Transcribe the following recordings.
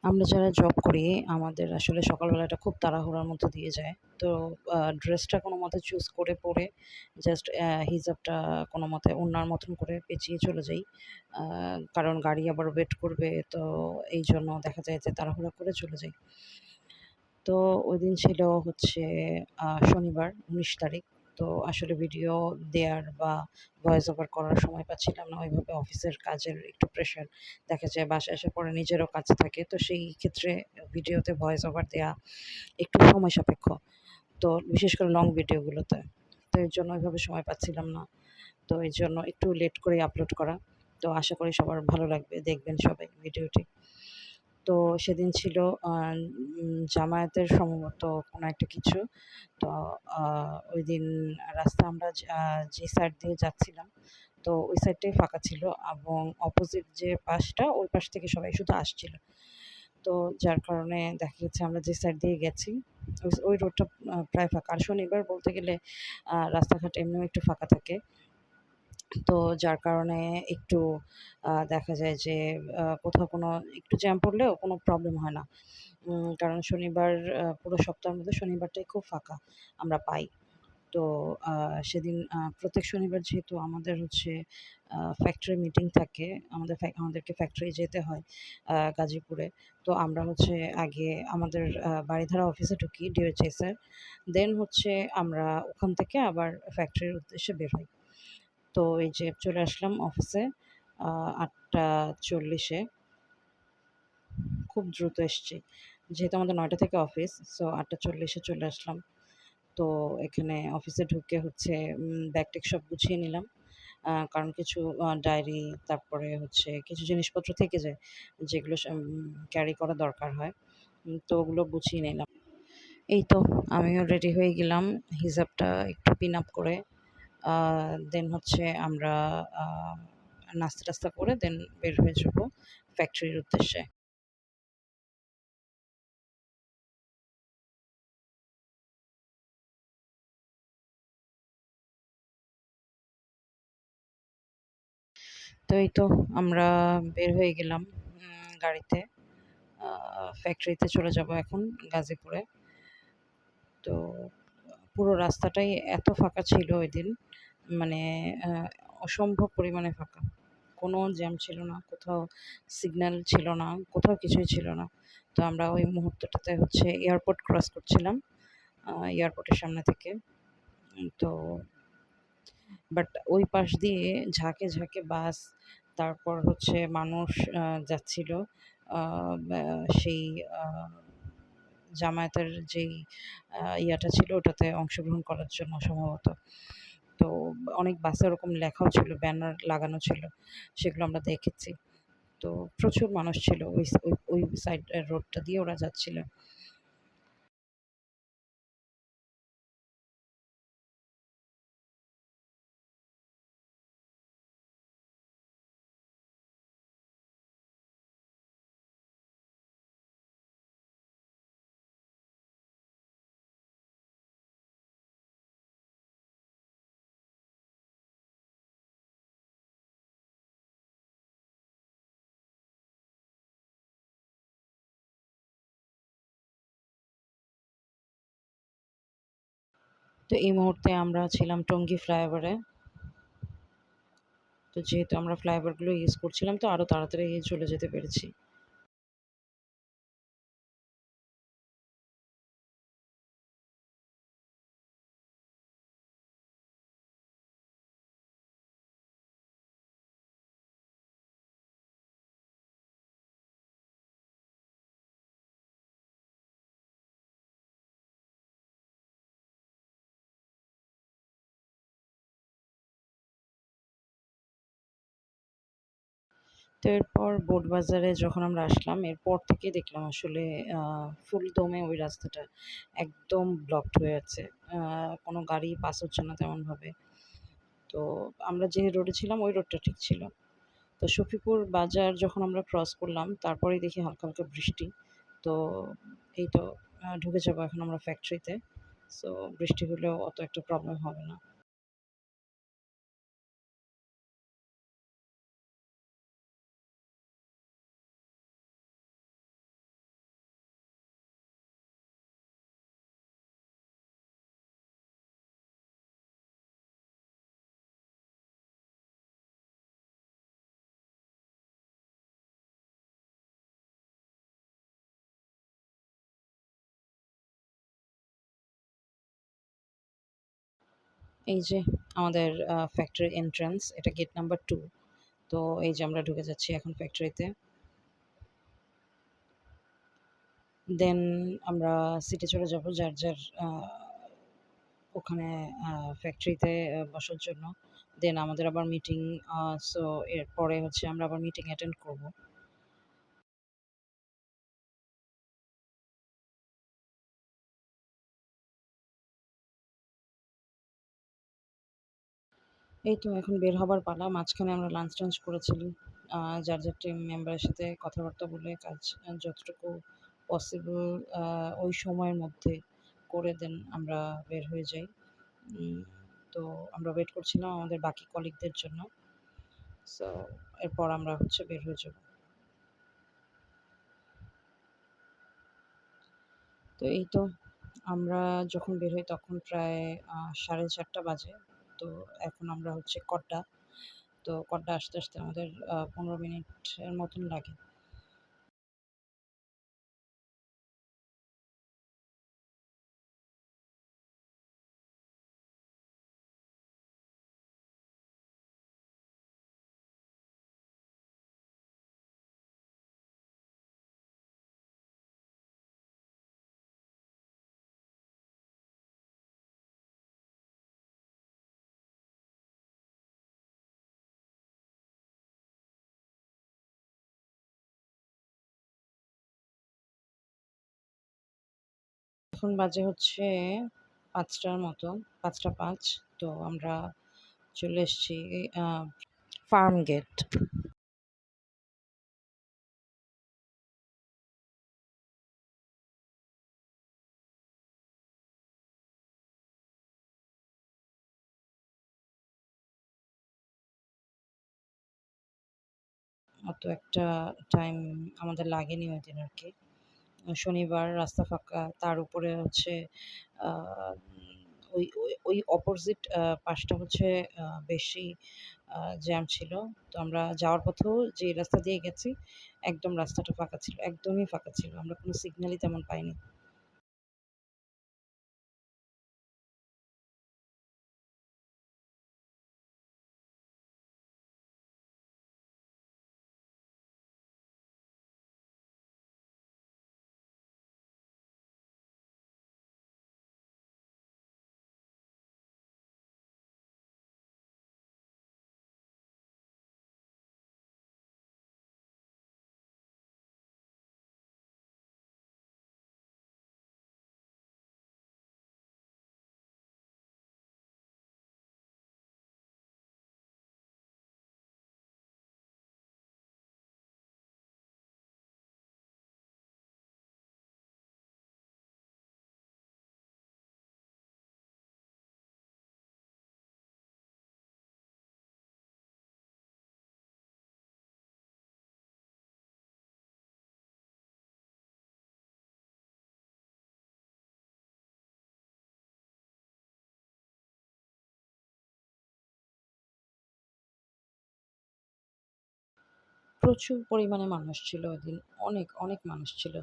আমরা যারা জব করি আমাদের আসলে সকালবেলাটা খুব তাড়াহুড়োর মধ্য দিয়ে যায়। তো ড্রেসটা কোনোমতে চুজ করে পরে জাস্ট হিজাবটা কোনোমতে ওড়নার মতন করে পেঁচিয়ে চলে যাই। আ কারণ গাড়ি আবার ওয়েট করবে। তো এইজন্য দেখা যায় যে তাড়াহুড়া করে চলে যাই। তো ওইদিন ছিল হচ্ছে শনিবার ১৯ তারিখ। তো আসলে ভিডিও দেয়ার বা ভয়েস ওভার করার সময় পাচ্ছিলাম না। ওইভাবে অফিসের কাজের একটু প্রেশার। দেখা যায় বাসায় আসার পরে নিজেরও কাজ থাকে। তো সেই ক্ষেত্রে ভিডিওতে ভয়েস ওভার দেয়া একটু সময় সাপেক্ষ। তো বিশেষ করে লং ভিডিওগুলোতে। তো এর জন্য ওইভাবে সময় পাচ্ছিলাম না। তো এজন্য একটু লেট করে আপলোড করা। তো আশা করি সবার ভালো লাগবে। দেখবেন সবাই ভিডিওটি। তো সেদিন ছিল আ জামায়াতের সম্ভবত কোনো একটা কিছু। তো আ ওইদিন রাস্তা আমরা যে সাইড দিয়ে যাচ্ছিলাম, তো ওই সাইডটাই ফাঁকা ছিল এবং অপোজিট যে পাশটা, ওই পাশ থেকে সবাই শুধু আসছিল। তো যার কারণে দেখা গেছে আমরা যে সাইড দিয়ে গেছি, ওই রোডটা প্রায় ফাঁকা। আর শনিবার বলতে গেলে রাস্তাঘাট এমনিও একটু ফাঁকা থাকে। তো যার কারণে একটু দেখা যায় যে কোথাও কোনো একটু জ্যাম পড়লেও কোনো প্রবলেম হয় না। কারণ শনিবার পুরো সপ্তাহের মধ্যে শনিবারটাই খুব ফাঁকা আমরা পাই। তো আ সেদিন প্রত্যেক শনিবার যেহেতু আমাদের হচ্ছে ফ্যাক্টরি মিটিং থাকে, আমাদেরকে ফ্যাক্টরি যেতে হয় গাজীপুরে। তো আমরা হচ্ছে আগে আমাদের বারিধারা অফিসে ঢুকি ডিওএইচএস এর। দেন হচ্ছে আমরা ওখান থেকে আবার ফ্যাক্টরির উদ্দেশ্যে বের হই। তো এই যে চলে আসলাম অফিসে ৮:৪০ এ। খুব দ্রুত এসছি। যেহেতু আমাদের ৯টা থেকে অফিস, সো ৮:৪০ এ চলে আসলাম। তো এখানে অফিসে ঢুকে হচ্ছে ব্যাগ-ট্যাগ সব গুছিয়ে নিলাম। কারণ কিছু ডায়েরি, তারপরে হচ্ছে কিছু জিনিসপত্র থেকে যায়, যেগুলো ক্যারি করা দরকার হয়। তো ওগুলো গুছিয়ে নিলাম। এই তো আমিও রেডি হয়ে গেলাম হিজাবটা একটু পিন আপ করে। আ দেন হচ্ছে আমরা আ নাস্তা-টাস্তা করে দেন বের হয়ে যাবো ফ্যাক্টরির উদ্দেশ্যে। তো এই তো আমরা বের হয়ে গেলাম গাড়িতে। আ ফ্যাক্টরিতে চলে যাবো এখন গাজীপুরে। তো পুরো রাস্তাটাই এত ফাঁকা ছিল ঐদিন, মানে আ অসম্ভব পরিমাণে ফাঁকা। কোনো জ্যাম ছিল না, কোথাও সিগন্যাল ছিল না, কোথাও কিছুই ছিল না। তো আমরা ওই মুহূর্তটাতে হচ্ছে এয়ারপোর্ট ক্রস করছিলাম, এয়ারপোর্টের সামনে থেকে। তো বাট ওই পাশ দিয়ে ঝাঁকে, ঝাঁকে বাস, তারপর হচ্ছে মানুষ যাচ্ছিল। আ ব্যা সেই আ জামায়াতের যেই ইয়াটা ছিল ওটাতে অংশগ্রহণ করার জন্য সম্ভবত। তো অনেক বাসে ওরকম লেখাও ছিল, ব্যানার লাগানো ছিল। সেগুলো আমরা দেখেছি। তো প্রচুর মানুষ ছিল ওই সাইড রোডটা দিয়ে ওরা যাচ্ছিল। তো এই মুহূর্তে আমরা ছিলাম টঙ্গী ফ্লাইওভারে। তো যেহেতু আমরা ফ্লাইওভারগুলো ইউজ করছিলাম, তো আরো তাড়াতাড়ি চলে যেতে পেরেছি। তো এরপর বোটবাজারে যখন আমরা আসলাম, এরপর থেকেই দেখলাম আসলে আ ফুল দমে ওই রাস্তাটা একদম ব্লকড হয়ে আছে। আ কোনো গাড়ি পাস হচ্ছে না তেমনভাবে। তো আমরা যে রোডে ছিলাম ওই রোডটা ঠিক ছিল। তো শফিপুর বাজার যখন আমরা ক্রস করলাম, তারপরেই দেখি হালকা, হালকা বৃষ্টি। তো এই তো ঢুকে যাবো এখন আমরা ফ্যাক্টরিতে। সো বৃষ্টি হলেও অত একটা প্রবলেম হবে না। এই যে আমাদের ফ্যাক্টরি এন্ট্রান্স, এটা গেট নাম্বার 2। তো এই যে আমরা ঢুকে যাচ্ছি এখন ফ্যাক্টরিতে। দেন আমরা সিটে চলে যাব যার, যার ওখানে ফ্যাক্টরিতে বসার জন্য। দেন আমাদের আবার মিটিং, সো এরপরে হচ্ছে আমরা আবার মিটিং অ্যাটেন্ড করব। এই তো এখন বের হবার পালা। মাঝখানে আমরা লাঞ্চ-টাঞ্চ করেছিলি। যার, যার টিম মেম্বারের সাথে কথাবার্তা বলে কাজ যতটুকু পসিবল আ ওই সময়ের মধ্যে করে দেন আমরা বের হয়ে যাই। উম তো আমরা ওয়েট করছিলাম আমাদের বাকি কলিগদের জন্য। সো এরপর আমরা হচ্ছে বের হয়ে যাব। তো এই তো আমরা যখন বের হই তখন প্রায় 4:30 বাজে। তো এখন আমরা হচ্ছে কড্ডা। তো কড্ডা আসতে, আসতে আমাদের ১৫ মিনিটের মতন লাগে। এখন বাজে হচ্ছে ৫টার মতো, ৫টা ৫। তো আমরা চলে এসেছি আ ফার্ম গেট। অত একটা টাইম আমাদের লাগেনি ওইদিন আরকি। শনিবার রাস্তা ফাঁকা। তার উপরে হচ্ছে আ ওই অপোজিট পাশটা হচ্ছে বেশি জ্যাম ছিল। তো আমরা যাওয়ার পথেও যে রাস্তা দিয়ে গেছি, একদম রাস্তাটা ফাঁকা ছিল। একদমই ফাঁকা ছিল। আমরা কোনো সিগন্যালই তেমন পাইনি। প্রচুর পরিমাণে মানুষ ছিল ওইদিন। অনেক, অনেক মানুষ ছিল।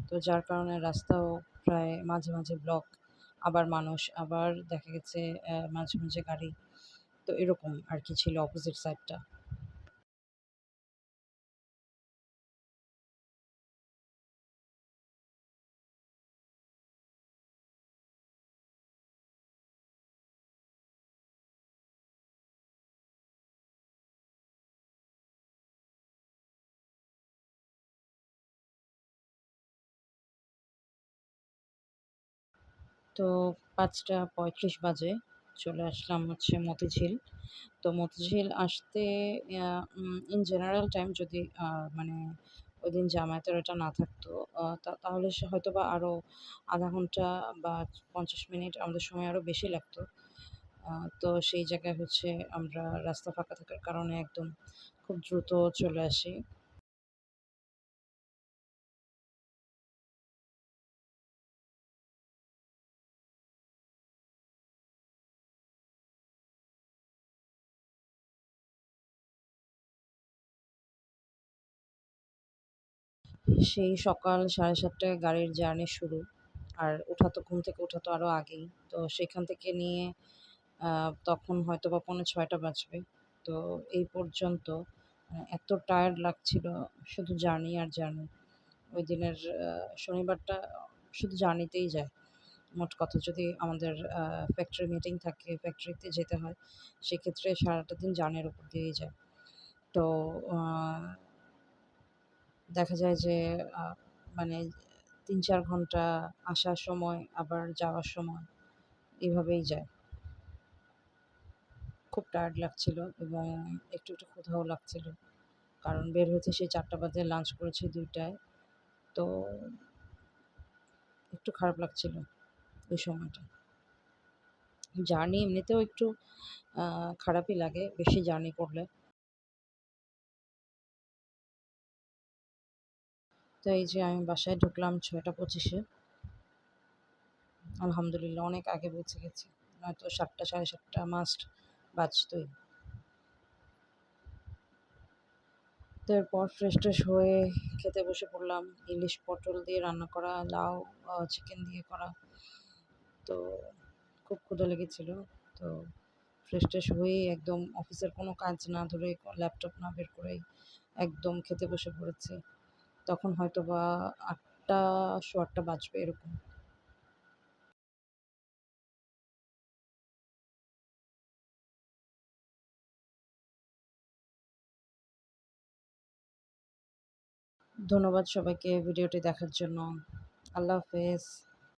তো যার কারণে রাস্তাও প্রায় মাঝে, মাঝে ব্লক। আবার মানুষ, আবার দেখা গেছে মাঝে, মাঝে গাড়ি। তো এরকম আরকি ছিল অপোজিট সাইডটা। তো ৫টা ৩৫ বাজে চলে আসলাম হচ্ছে মতিঝিল। তো মতিঝিল আসতে ইন জেনারেল টাইম যদি মানে ওইদিন জামায়াতের এটা না থাকতো, তাহলে হয়তোবা আরো ০.৫ ঘন্টা বা ৫০ মিনিট আমাদের সময় আরো বেশি লাগতো। আ তো সেই জায়গায় হচ্ছে আমরা রাস্তা ফাঁকা থাকার কারণে একদম খুব দ্রুত চলে আসি। সেই সকাল ৭:৩০ টায় গাড়ির জার্নি শুরু। আর ওঠা তো ঘুম থেকে ওঠা তো আরো আগেই। তো সেখান থেকে নিয়ে তখন হয়তোবা 5:45টা বাজবে। তো এই পর্যন্ত এত টায়ার্ড লাগছিল, শুধু জার্নি আর জার্নি। ওই দিনের শনিবারটা শুধু জার্নিতেই যায়। মোট কথা যদি আমাদের ফ্যাক্টরি মিটিং থাকে, ফ্যাক্টরিতে যেতে হয়, সেক্ষেত্রে সারাটা দিন জার্নির উপর দিয়েই যায়। তো আ দেখা যায় যে আ মানে ৩-৪ ঘন্টা আসার সময় আবার যাওয়ার সময় এভাবেই যায়। খুব টায়ার্ড লাগছিল এবং একটু ক্ষুধাও লাগছিল। কারণ বের হয়েছি সেই ৪টা বাজে, লাঞ্চ করেছি ২টায়। তো একটু খারাপ লাগছিল ওই সময়টা। জার্নি এমনিতেও একটু আ খারাপই লাগে বেশি জার্নি করলে। তো এই যে আমি বাসায় ঢুকলাম ৬টা ২৫-এ। আলহামদুলিল্লাহ অনেক আগে পৌঁছে গেছি। নয়তো ৭টা ৭:৩০ মাস্ট বাজতই। তো এরপর ফ্রেশ-ট্রেশ হয়ে খেতে বসে পড়লাম। ইলিশ পটল দিয়ে রান্না করা, লাউ, চিকেন দিয়ে করা। তো খুব ক্ষুধা লেগেছিল। তো ফ্রেশ-ট্রেশ হয়েই একদম অফিসের কোনো কাজ না ধরে, ল্যাপটপ না বের করেই একদম খেতে বসে পড়েছি। তখন হয়তোবা ৮টা ৮:১০ বাজবে এরকম। ধন্যবাদ সবাইকে ভিডিওটি দেখার জন্য। আল্লাহ হাফেজ।